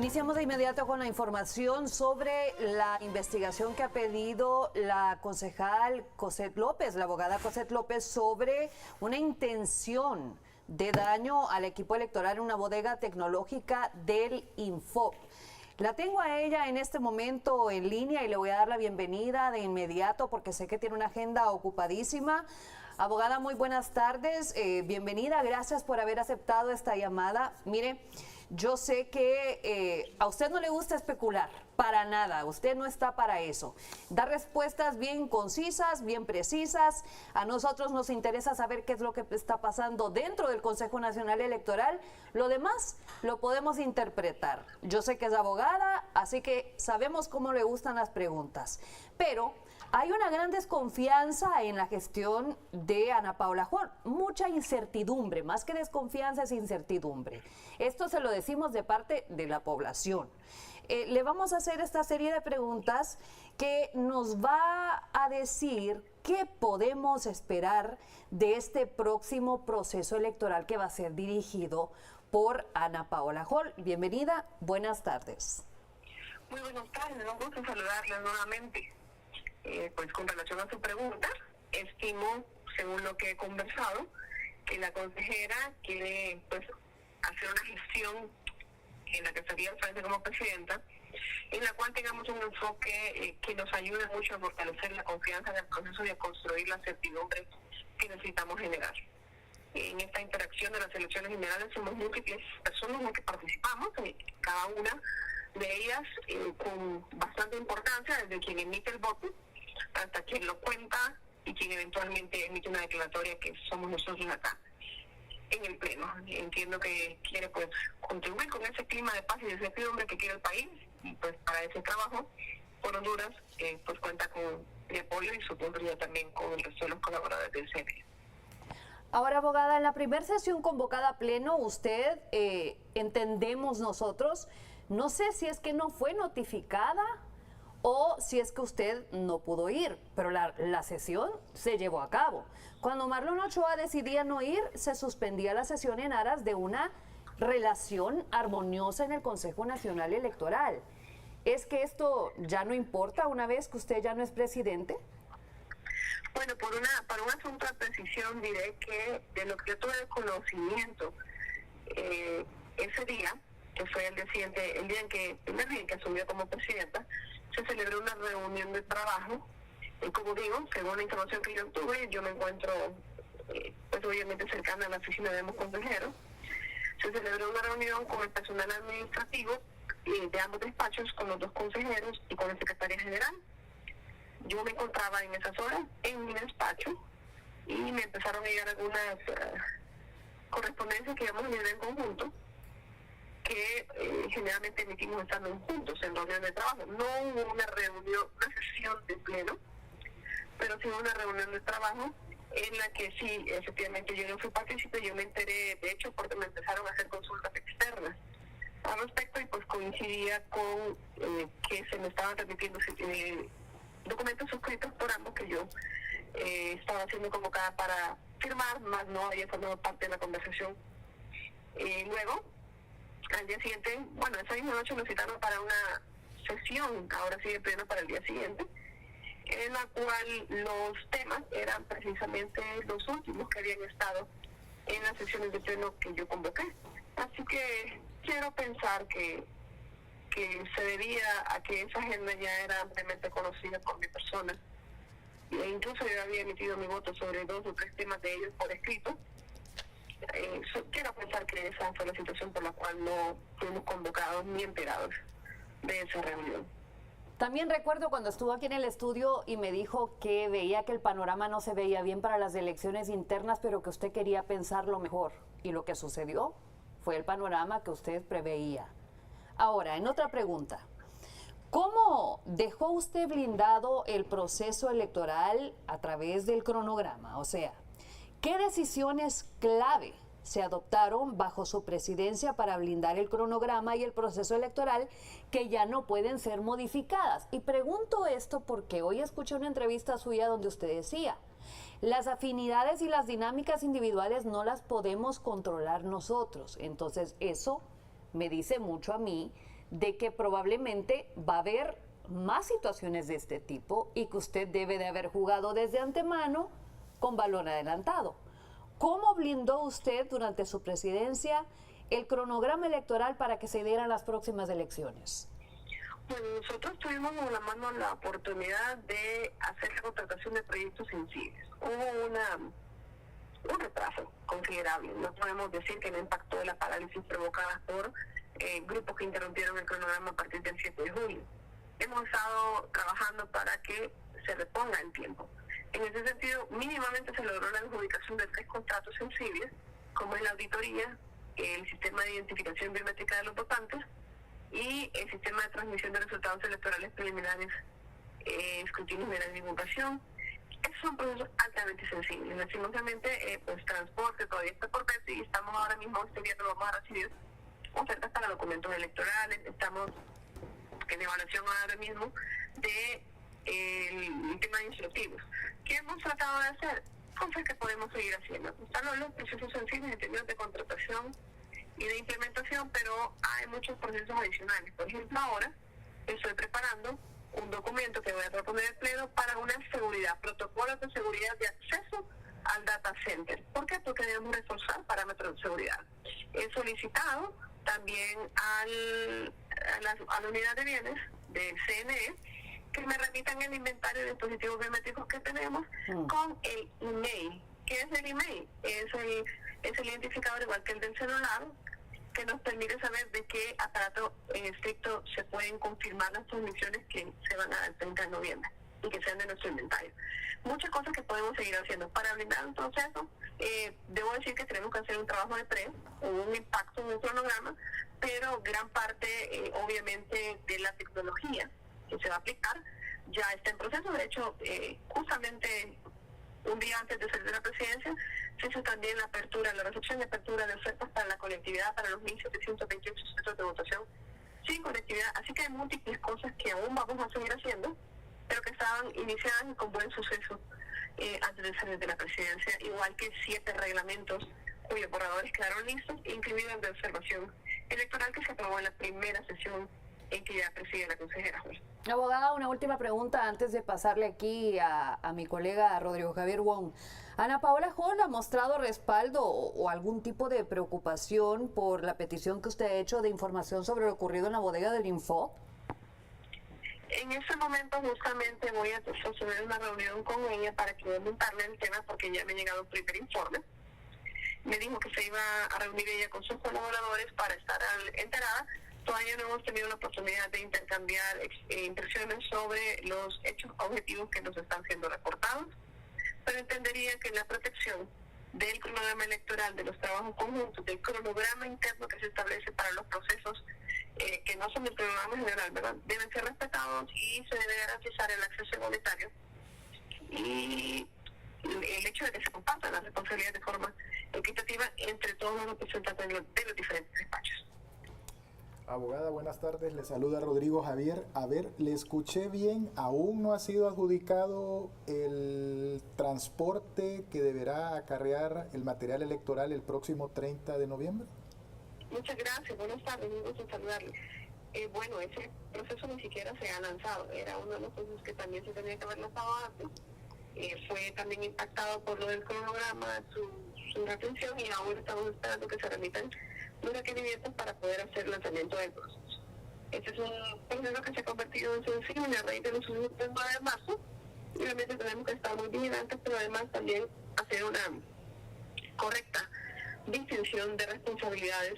Iniciamos de inmediato con la información sobre la investigación que ha pedido la concejal Cosette López, la abogada Cosette López, sobre una intención de daño al equipo electoral en una bodega tecnológica del Infop. La tengo a ella en este momento en línea y le voy a dar la bienvenida de inmediato porque sé que tiene una agenda ocupadísima. Abogada, muy buenas tardes, bienvenida, gracias por haber aceptado esta llamada. Mire, yo sé que a usted no le gusta especular, para nada, usted no está para eso. Da respuestas bien concisas, bien precisas. A nosotros nos interesa saber qué es lo que está pasando dentro del Consejo Nacional Electoral. Lo demás lo podemos interpretar. Yo sé que es abogada, así que sabemos cómo le gustan las preguntas. Pero hay una gran desconfianza en la gestión de Ana Paula Juan, mucha incertidumbre, más que desconfianza es incertidumbre. Esto se lo decimos de parte de la población. Le vamos a hacer esta serie de preguntas que nos va a decir qué podemos esperar de este próximo proceso electoral que va a ser dirigido por Ana Paula Juan. Bienvenida, buenas tardes. Muy buenas tardes, un gusto saludarles nuevamente. Pues con relación a su pregunta, estimo, según lo que he conversado, que la consejera quiere pues hacer una gestión en la que estaría al frente como presidenta, en la cual tengamos un enfoque que nos ayude mucho a fortalecer la confianza en el proceso y a construir la certidumbre que necesitamos generar. En esta interacción de las elecciones generales somos múltiples personas las que participamos, cada una de ellas con bastante importancia, desde quien emite el voto hasta quien lo cuenta y quien eventualmente emite una declaratoria, que somos nosotros acá en el pleno. Entiendo que quiere pues contribuir con ese clima de paz y de certidumbre que quiere el país, y pues para ese trabajo por Honduras pues cuenta con mi apoyo y supondría también con el resto de los colaboradores del CNE. Ahora, abogada, en la primera sesión convocada a pleno, usted, entendemos nosotros, no sé si es que no fue notificada o si es que usted no pudo ir, pero la sesión se llevó a cabo. Cuando Marlon Ochoa decidía no ir, se suspendía la sesión en aras de una relación armoniosa en el Consejo Nacional Electoral. ¿Es que esto ya no importa una vez que usted ya no es presidente? Bueno, para un asunto de precisión diré que de lo que yo tuve conocimiento ese día, que fue el primer día en que asumió como presidenta, se celebró una reunión de trabajo. Y como digo, según la información que yo obtuve, yo me encuentro pues obviamente cercana a la oficina de ambos consejeros. Se celebró una reunión con el personal administrativo de ambos despachos, con los dos consejeros y con la secretaria general. Yo me encontraba en esas horas en mi despacho y me empezaron a llegar algunas correspondencias que íbamos a enviar en conjunto, que generalmente emitimos estando juntos en reunión de trabajo. No hubo una sesión de pleno, pero sí hubo una reunión de trabajo en la que sí, efectivamente yo no fui partícipe. Yo me enteré, de hecho, porque me empezaron a hacer consultas externas al respecto y pues coincidía con que se me estaban remitiendo documentos suscritos por ambos que yo estaba siendo convocada para firmar, más no había formado parte de la conversación. Luego, al día siguiente, bueno, esa misma noche me citaron para una sesión, ahora sí de pleno para el día siguiente, en la cual los temas eran precisamente los últimos que habían estado en las sesiones de pleno que yo convoqué. Así que quiero pensar que se debía a que esa agenda ya era ampliamente conocida por mi persona, e incluso yo había emitido mi voto sobre 2 o 3 temas de ellos por escrito. Quiero pensar que esa fue la situación por la cual no fuimos convocados ni enterados de esa reunión. También recuerdo cuando estuvo aquí en el estudio y me dijo que veía que el panorama no se veía bien para las elecciones internas, pero que usted quería pensarlo mejor. Y lo que sucedió fue el panorama que usted preveía. Ahora, en otra pregunta, ¿cómo dejó usted blindado el proceso electoral a través del cronograma? O sea, ¿qué decisiones clave se adoptaron bajo su presidencia para blindar el cronograma y el proceso electoral que ya no pueden ser modificadas? Y pregunto esto porque hoy escuché una entrevista suya donde usted decía, las afinidades y las dinámicas individuales no las podemos controlar nosotros. Entonces eso me dice mucho a mí de que probablemente va a haber más situaciones de este tipo y que usted debe de haber jugado desde antemano con balón adelantado. ¿Cómo blindó usted durante su presidencia el cronograma electoral para que se dieran las próximas elecciones? Bueno, nosotros tuvimos en la mano la oportunidad de hacer la contratación de proyectos sensibles. Hubo un retraso considerable. No podemos decir que no impactó la parálisis provocada por grupos que interrumpieron el cronograma a partir del 7 de julio. Hemos estado trabajando para que se reponga el tiempo. En ese sentido, mínimamente se logró la adjudicación de 3 contratos sensibles, como es la auditoría, el sistema de identificación biométrica de los votantes y el sistema de transmisión de resultados electorales preliminares, escrutinios de la divulgación. Esos son procesos altamente sensibles. Lastimosamente, pues transporte todavía está por verse y estamos ahora mismo, este viernes vamos a recibir ofertas para documentos electorales. Estamos en evaluación ahora mismo de el tema de instructivos. ¿Qué hemos tratado de hacer? Cosas que podemos seguir haciendo. Están los procesos sensibles en términos de contratación y de implementación, pero hay muchos procesos adicionales. Por ejemplo, ahora estoy preparando un documento que voy a proponer al Pleno para una seguridad, protocolos de seguridad de acceso al data center. ¿Por qué? Porque debemos reforzar parámetros de seguridad. He solicitado también a la unidad de bienes del CNE que me remitan el inventario de dispositivos biométricos que tenemos con el email. ¿Qué es el email? Es el identificador igual que el del celular, que nos permite saber de qué aparato en estricto se pueden confirmar las transmisiones que se van a dar el 30 de noviembre y que sean de nuestro inventario. Muchas cosas que podemos seguir haciendo. Para blindar un proceso, debo decir que tenemos que hacer un trabajo de hubo un impacto en el cronograma, pero gran parte, obviamente, de la tecnología que se va a aplicar ya está en proceso. De hecho, justamente un día antes de salir de la presidencia, se hizo también la recepción de apertura de ofertas para la conectividad para los 1.728 centros de votación sin conectividad. Así que hay múltiples cosas que aún vamos a seguir haciendo, pero que estaban iniciadas y con buen suceso antes de salir de la presidencia, igual que 7 reglamentos cuyos borradores quedaron listos, incluido el de observación electoral que se aprobó en la primera sesión en que ya preside la consejera. Abogada, una última pregunta antes de pasarle aquí a mi colega Rodrigo Javier Wong. Ana Paola Hall ha mostrado respaldo o algún tipo de preocupación por la petición que usted ha hecho de información sobre lo ocurrido en la bodega del Info. En ese momento justamente voy a sostener una reunión con ella para que comentarle el tema, porque ya me ha llegado un primer informe. Me dijo que se iba a reunir ella con sus colaboradores para estar enterada. Todavía no hemos tenido la oportunidad de intercambiar impresiones sobre los hechos objetivos que nos están siendo reportados, pero entendería que la protección del cronograma electoral, de los trabajos conjuntos, del cronograma interno que se establece para los procesos que no son del cronograma general, ¿verdad?, deben ser respetados y se debe garantizar el acceso igualitario y el hecho de que se compartan las responsabilidades de forma equitativa entre todos los representantes de los diferentes despachos. Abogada, buenas tardes. Le saluda Rodrigo Javier. A ver, le escuché bien, ¿aún no ha sido adjudicado el transporte que deberá acarrear el material electoral el próximo 30 de noviembre? Muchas gracias, buenas tardes, un gusto saludarle. Bueno, ese proceso ni siquiera se ha lanzado, era uno de los procesos que también se tenía que haber lanzado antes. Fue también impactado por lo del cronograma, su retención, y ahora estamos esperando que se remitan los requerimientos para poder hacer el lanzamiento del proceso. Este es un proceso que se ha convertido en sensible a raíz de los sucesos del 9 de marzo, y obviamente tenemos que estar muy vigilantes, pero además también hacer una correcta distinción de responsabilidades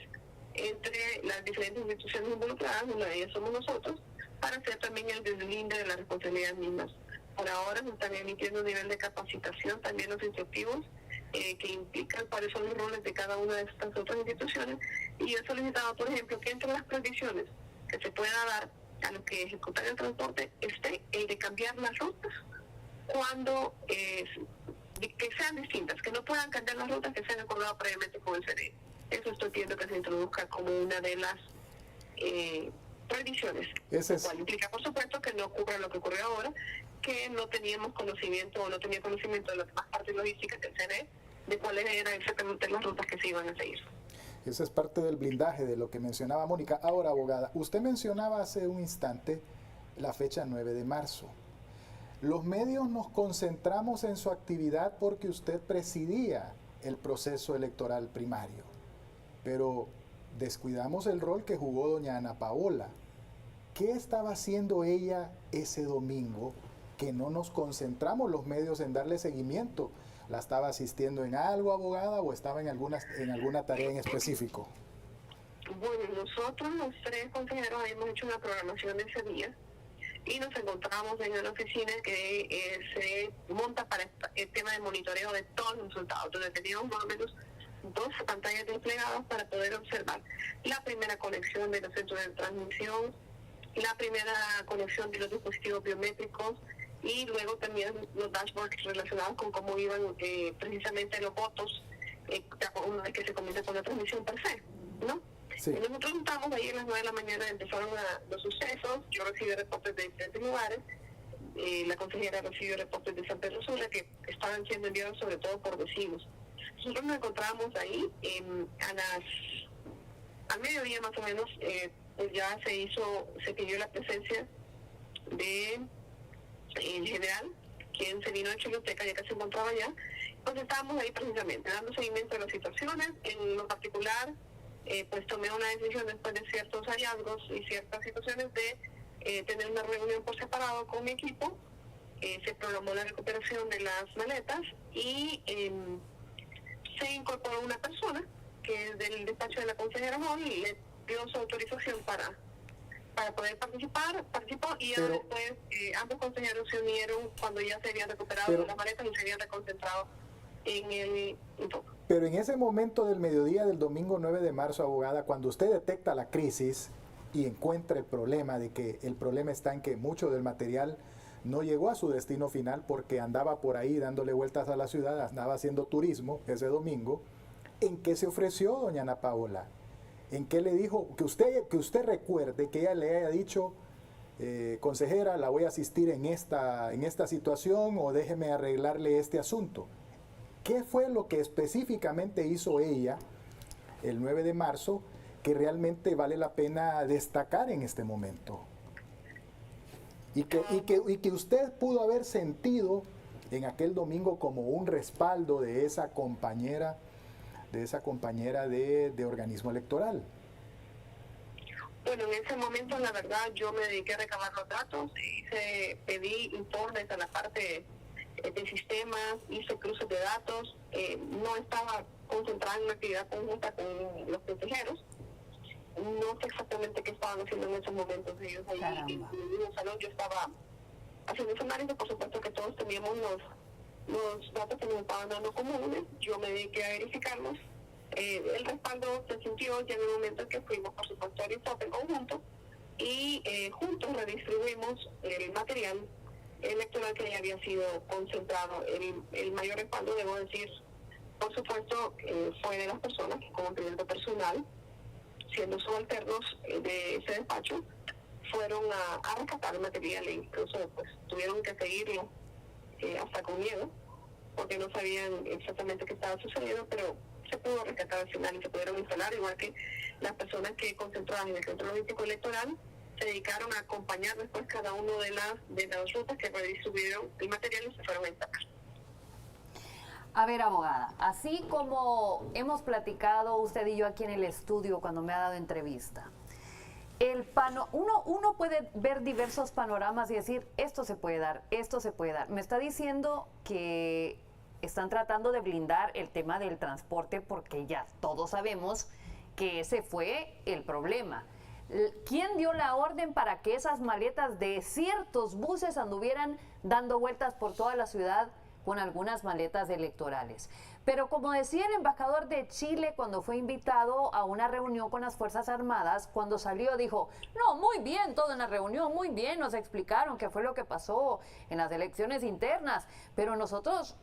entre las diferentes instituciones involucradas, una de ellas somos nosotros, para hacer también el deslinde de las responsabilidades mismas. Por ahora se están emitiendo un nivel de capacitación, también los instructivos, que implican cuáles son los roles de cada una de estas otras instituciones, y he solicitado, por ejemplo, que entre las condiciones que se pueda dar a los que ejecutan el transporte esté el de cambiar las rutas cuando que sean distintas, que no puedan cambiar las rutas que se han acordado previamente con el CNE. Eso estoy pidiendo que se introduzca como una de las prohibiciones, lo cual implica, por supuesto, que no ocurra lo que ocurrió ahora, que no teníamos conocimiento o no tenía conocimiento de las demás partes logísticas del CNE de cuáles eran exactamente las rutas que se iban a seguir. Esa es parte del blindaje de lo que mencionaba Mónica. Ahora, abogada, usted mencionaba hace un instante la fecha 9 de marzo. Los medios nos concentramos en su actividad porque usted presidía el proceso electoral primario, pero descuidamos el rol que jugó doña Ana Paola. ¿Qué estaba haciendo ella ese domingo que no nos concentramos los medios en darle seguimiento? ¿La estaba asistiendo en algo, abogada, o estaba en alguna tarea en específico? Bueno, nosotros los 3 consejeros habíamos hecho una programación de ese día y nos encontramos en una oficina que se monta para el tema de monitoreo de todos los resultados. Entonces teníamos más o menos 12 pantallas desplegadas para poder observar la primera conexión de los centros de transmisión, la primera conexión de los dispositivos biométricos y luego también los dashboards relacionados con cómo iban precisamente los votos una vez que se comienza con la transmisión per se, ¿no? Sí. Y nosotros estábamos ahí a las 9 de la mañana, empezaron los sucesos, yo recibí reportes de diferentes lugares, la consejera recibió reportes de San Pedro Sula que estaban siendo enviados sobre todo por vecinos. Nosotros nos encontrábamos ahí al mediodía más o menos, pues ya se pidió la presencia de el general, quien se vino a Choluteca ya que se encontraba allá. Pues estábamos ahí precisamente dando seguimiento a las situaciones. En lo particular, pues tomé una decisión después de ciertos hallazgos y ciertas situaciones de tener una reunión por separado con mi equipo. Se programó la recuperación de las maletas y se incorporó una persona que es del despacho de la consejera Hall y le dio su autorización para poder participó y ya después ambos consejeros se unieron cuando ya se habían recuperado las maletas y se habían reconcentrado en el enfoque. Pero en ese momento del mediodía del domingo 9 de marzo, abogada, cuando usted detecta la crisis y encuentra el problema de que el problema está en que mucho del material no llegó a su destino final porque andaba por ahí dándole vueltas a la ciudad, andaba haciendo turismo ese domingo, ¿en qué se ofreció doña Ana Paola? ¿En qué le dijo? Que usted recuerde que ella le haya dicho, consejera, la voy a asistir en esta situación o déjeme arreglarle este asunto. ¿Qué fue lo que específicamente hizo ella el 9 de marzo que realmente vale la pena destacar en este momento? Y que usted pudo haber sentido en aquel domingo como un respaldo de esa compañera de organismo electoral. Bueno, en ese momento la verdad yo me dediqué a recabar los datos, pedí informes a la parte de sistemas, hice cruces de datos, no estaba concentrada en una actividad conjunta con los consejeros. No sé exactamente qué estaban haciendo en esos momentos ellos ahí en el salón. Yo estaba haciendo ese análisis, por supuesto que todos teníamos los datos que nos estaban dando comunes, yo me dediqué a verificarlos. El respaldo se sintió ya en el momento en que fuimos, por supuesto, al informe en conjunto y juntos redistribuimos el material electoral que ya había sido concentrado. El mayor respaldo, debo decir, por supuesto, fue de las personas que como cliente personal, siendo subalternos de ese despacho, fueron a rescatar el material e incluso pues tuvieron que seguirlo hasta con miedo, porque no sabían exactamente qué estaba sucediendo, pero se pudo rescatar al final y se pudieron instalar, igual que las personas que concentraban en el centro logístico electoral se dedicaron a acompañar después cada uno de las rutas que redistribuyeron el material y se fueron a instalar. A ver, abogada, así como hemos platicado usted y yo aquí en el estudio cuando me ha dado entrevista, uno puede ver diversos panoramas y decir, esto se puede dar, esto se puede dar. Me está diciendo que están tratando de blindar el tema del transporte porque ya todos sabemos que ese fue el problema. ¿Quién dio la orden para que esas maletas de ciertos buses anduvieran dando vueltas por toda la ciudad con algunas maletas electorales? Pero como decía el embajador de Chile cuando fue invitado a una reunión con las Fuerzas Armadas, cuando salió dijo, no, muy bien, todo en la reunión, muy bien, nos explicaron qué fue lo que pasó en las elecciones internas, pero nosotros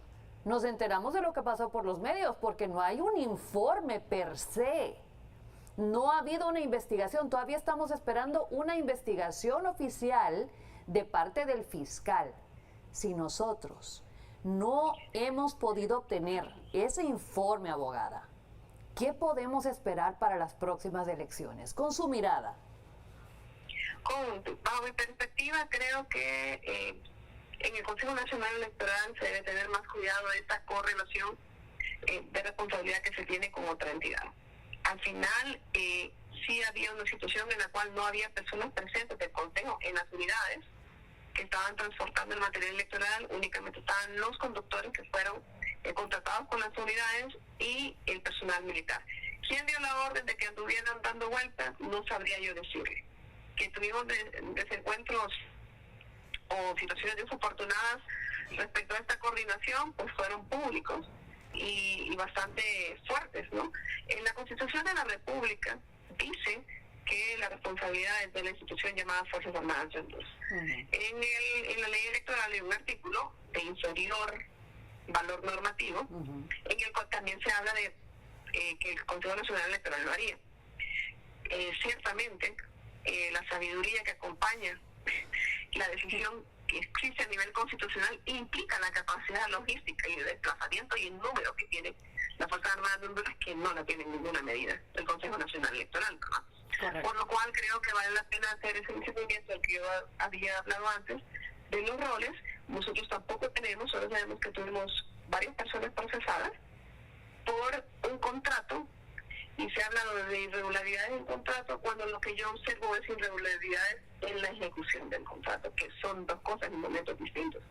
nos enteramos de lo que pasó por los medios porque no hay un informe per se. No ha habido una investigación, todavía estamos esperando una investigación oficial de parte del fiscal. Si nosotros no hemos podido obtener ese informe, abogada, ¿Qué podemos esperar para las próximas elecciones? Con su mirada. Bajo mi perspectiva, creo que en el Consejo Nacional Electoral se debe tener más cuidado de esta correlación de responsabilidad que se tiene con otra entidad. Al final, sí había una situación en la cual no había personas presentes del Consejo en las unidades que estaban transportando el material electoral, únicamente estaban los conductores que fueron contratados con las unidades y el personal militar. ¿Quién dio la orden de que anduvieran dando vueltas? No sabría yo decirle. Que tuvimos desencuentros o situaciones desafortunadas respecto a esta coordinación, pues fueron públicos y bastante fuertes, ¿no? En la Constitución de la República dice que la responsabilidad es de la institución llamada Fuerzas Armadas de Honduras. En la ley electoral hay un artículo de inferior valor normativo, en el cual también se habla de que el Consejo Nacional Electoral lo haría. Ciertamente, la sabiduría que acompaña la decisión que existe a nivel constitucional implica la capacidad logística y de desplazamiento y el número que tiene la Fuerza Armada de Honduras, que no la tiene en ninguna medida el Consejo Nacional Electoral, ¿no? Por lo cual creo que vale la pena hacer ese seguimiento del que yo había hablado antes de los roles. Nosotros tampoco tenemos, solo sabemos que tuvimos varias personas procesadas por un contrato, y se ha hablado de irregularidades en contrato cuando lo que yo observo es irregularidades en la ejecución del contrato, que son dos cosas en momentos distintos.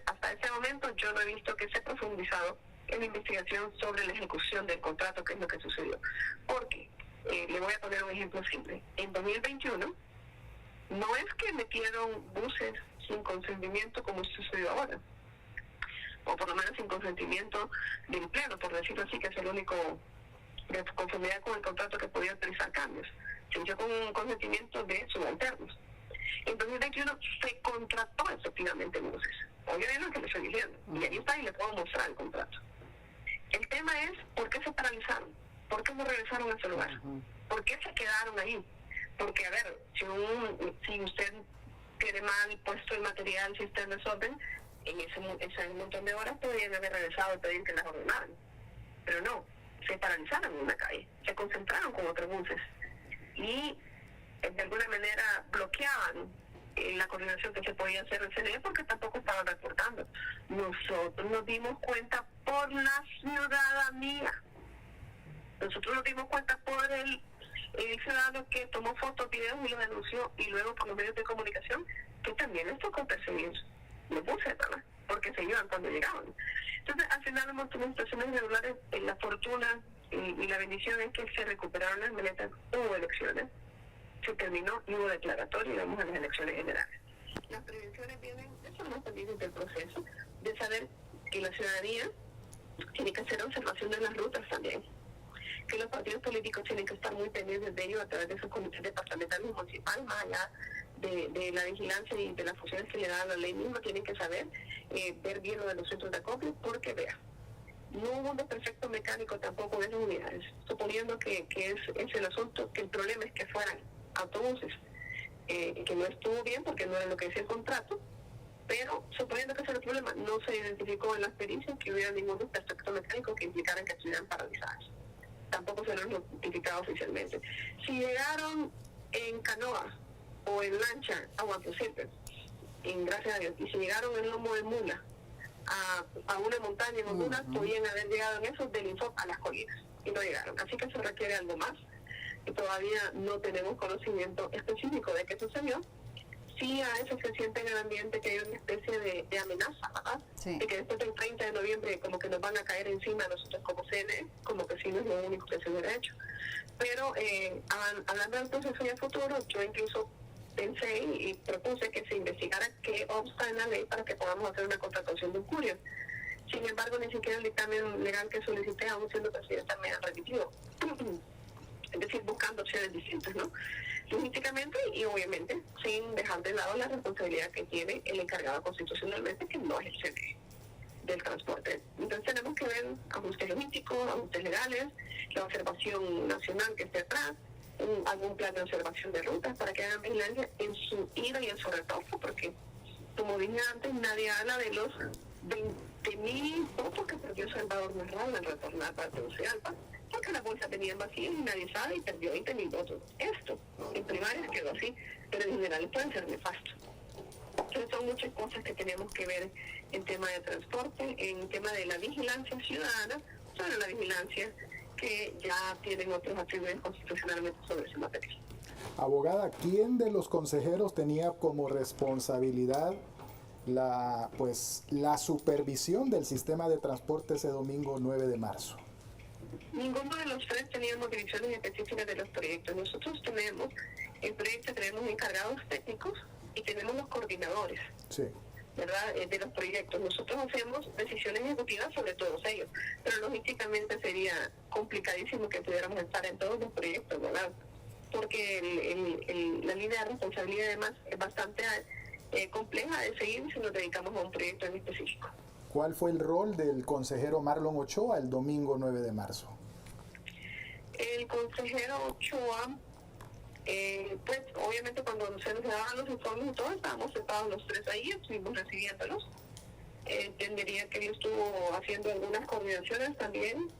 Hasta este momento yo no he visto que se ha profundizado en la investigación sobre la ejecución del contrato, que es lo que sucedió. Porque, le voy a poner un ejemplo simple. En 2021, no es que metieron buses sin consentimiento como sucedió ahora, o por lo menos sin consentimiento del pleno, por decirlo así, que es el único de conformidad con el contrato que podía autorizar cambios. Se hizo con un consentimiento de subalternos. En 2021 se contrató efectivamente buses. Oye, es lo que le estoy diciendo. Y ahí está, y le puedo mostrar el contrato. El tema es, ¿por qué se paralizaron? ¿Por qué no regresaron a ese lugar? ¿Por qué se quedaron ahí? Porque, a ver, si usted tiene mal puesto el material, si está en desorden, en ese montón de horas podrían haber regresado y pedir que las ordenaran. Pero no, se paralizaron en una calle, se concentraron con otros buses y de alguna manera bloqueaban la coordinación que se podía hacer el CNE, porque tampoco estaban reportando. Nosotros nos dimos cuenta por la ciudadanía. Nosotros nos dimos cuenta por el ciudadano que tomó fotos, videos y lo denunció, y luego por los medios de comunicación, que también les tocó perseguir los buses, ¿verdad? Porque se iban cuando llegaban. Entonces, al final, un montón de situaciones irregulares, la fortuna y la bendición es que se recuperaron las maletas, hubo elecciones, se terminó y hubo declaratoria y vamos a las elecciones generales. Las prevenciones vienen, eso no pendientes del proceso, de saber que la ciudadanía tiene que hacer observación de las rutas también, que los partidos políticos tienen que estar muy pendientes de ello a través de sus comités departamentales y municipales, más allá de la vigilancia y de las funciones que le da la ley misma. Tienen que saber ver bien lo de los centros de acopio, porque vea, no hubo un desperfecto mecánico tampoco en esas unidades, suponiendo que es el asunto, que el problema es que fueran autobuses, que no estuvo bien porque no era lo que decía el contrato, pero suponiendo que ese era el problema, no se identificó en las pericias que hubiera ningún desperfecto mecánico que implicara que estuvieran paralizadas. Tampoco se lo han notificado oficialmente. Si llegaron en canoa o en lancha a Guantosipe, gracias a Dios, y si llegaron en lomo de mula a una montaña en Honduras, podían haber llegado en esos del Infop a las colinas, y no llegaron. Así que se requiere algo más, y todavía no tenemos conocimiento específico de qué sucedió. Sí, a veces se siente en el ambiente que hay una especie de amenaza, ¿verdad? Sí. De que después del 30 de noviembre como que nos van a caer encima a nosotros como CNE, como que sí no es lo único que se hubiera hecho. Pero hablando del proceso y el futuro, yo incluso pensé y propuse que se investigara qué obsta en la ley para que podamos hacer una contratación de un curio. Sin embargo, ni siquiera el dictamen legal que solicité, aún siendo presidenta, me ha remitido. Es decir, buscando opciones distintas, ¿no? Logísticamente y obviamente sin dejar de lado la responsabilidad que tiene el encargado constitucionalmente, que no es el CNE del transporte. Entonces tenemos que ver ajustes logísticos, ajustes legales, la observación nacional que esté atrás, algún plan de observación de rutas para que hagan vigilancia en su ida y en su retorno, porque como dije antes, nadie habla de los 20,000 votos que perdió Salvador Narrala al retornar para Tegucigalpa, porque las bolsas venían vacías y nadie sabe y perdió 20.000 votos. Esto, en primarias quedó así, pero en general pueden ser nefastos. Entonces son muchas cosas que tenemos que ver en tema de transporte, en tema de la vigilancia ciudadana, sobre la vigilancia que ya tienen otros atributos constitucionalmente sobre esa materia. Abogada, ¿quién de los consejeros tenía como responsabilidad la supervisión del sistema de transporte ese domingo 9 de marzo? Ninguno de los tres teníamos direcciones específicas de los proyectos. Nosotros tenemos, en proyecto tenemos encargados técnicos y tenemos los coordinadores, Sí. ¿verdad? De los proyectos. Nosotros hacemos decisiones ejecutivas sobre todos ellos, pero logísticamente sería complicadísimo que pudiéramos estar en todos los proyectos, ¿verdad? Porque la línea de responsabilidad además es bastante compleja de seguir si nos dedicamos a un proyecto en específico. ¿Cuál fue el rol del consejero Marlon Ochoa el domingo 9 de marzo? El consejero Ochoa, pues obviamente cuando se nos daban los informes y todo, estábamos sentados los tres ahí, estuvimos recibiéndolos. Entendería que él estuvo haciendo algunas coordinaciones también.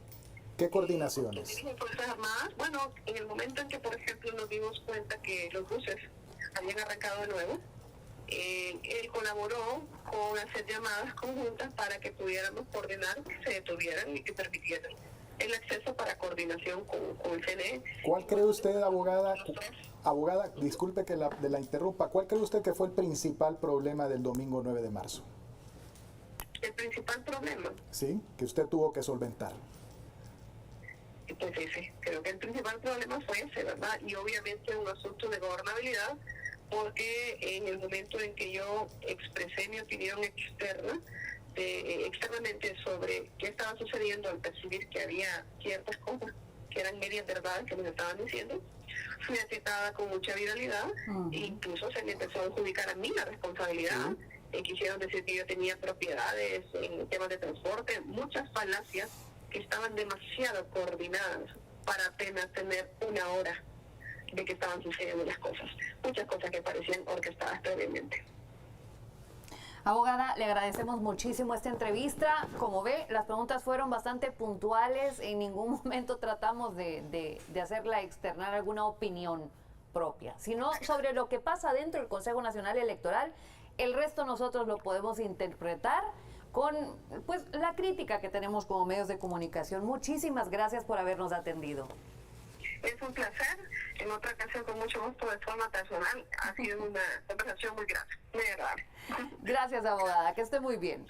¿Qué coordinaciones? Fuerzas Armadas, bueno, en el momento en que, por ejemplo, nos dimos cuenta que los buses habían arrancado de nuevo, él colaboró con hacer llamadas conjuntas para que pudiéramos coordinar que se detuvieran y que permitieran el acceso para coordinación con el CNE. ¿Cuál cree usted, abogada? Abogada, disculpe que la interrumpa. ¿Cuál cree usted que fue el principal problema del domingo 9 de marzo? El principal problema, ¿Sí? Que usted tuvo que solventar. pues ese, creo que el principal problema fue ese, ¿verdad? Y obviamente un asunto de gobernabilidad, porque en el momento en que yo expresé mi opinión externamente sobre qué estaba sucediendo al percibir que había ciertas cosas que eran medias verdades que nos estaban diciendo, fui aceptada con mucha viralidad, e incluso se me empezó a adjudicar a mí la responsabilidad, quisieron decir que yo tenía propiedades en temas de transporte, muchas falacias que estaban demasiado coordinadas para apenas tener una hora de que estaban sucediendo las cosas. Muchas cosas que parecían orquestadas previamente. Abogada, le agradecemos muchísimo esta entrevista. Como ve, las preguntas fueron bastante puntuales. En ningún momento tratamos de hacerla externar alguna opinión propia, sino sobre lo que pasa dentro del Consejo Nacional Electoral. El resto nosotros lo podemos interpretar con pues la crítica que tenemos como medios de comunicación. Muchísimas gracias por habernos atendido. Es un placer. En otra ocasión, con mucho gusto, de forma personal. Ha sido una conversación muy grata, muy agradable. Gracias, abogada. Que esté muy bien.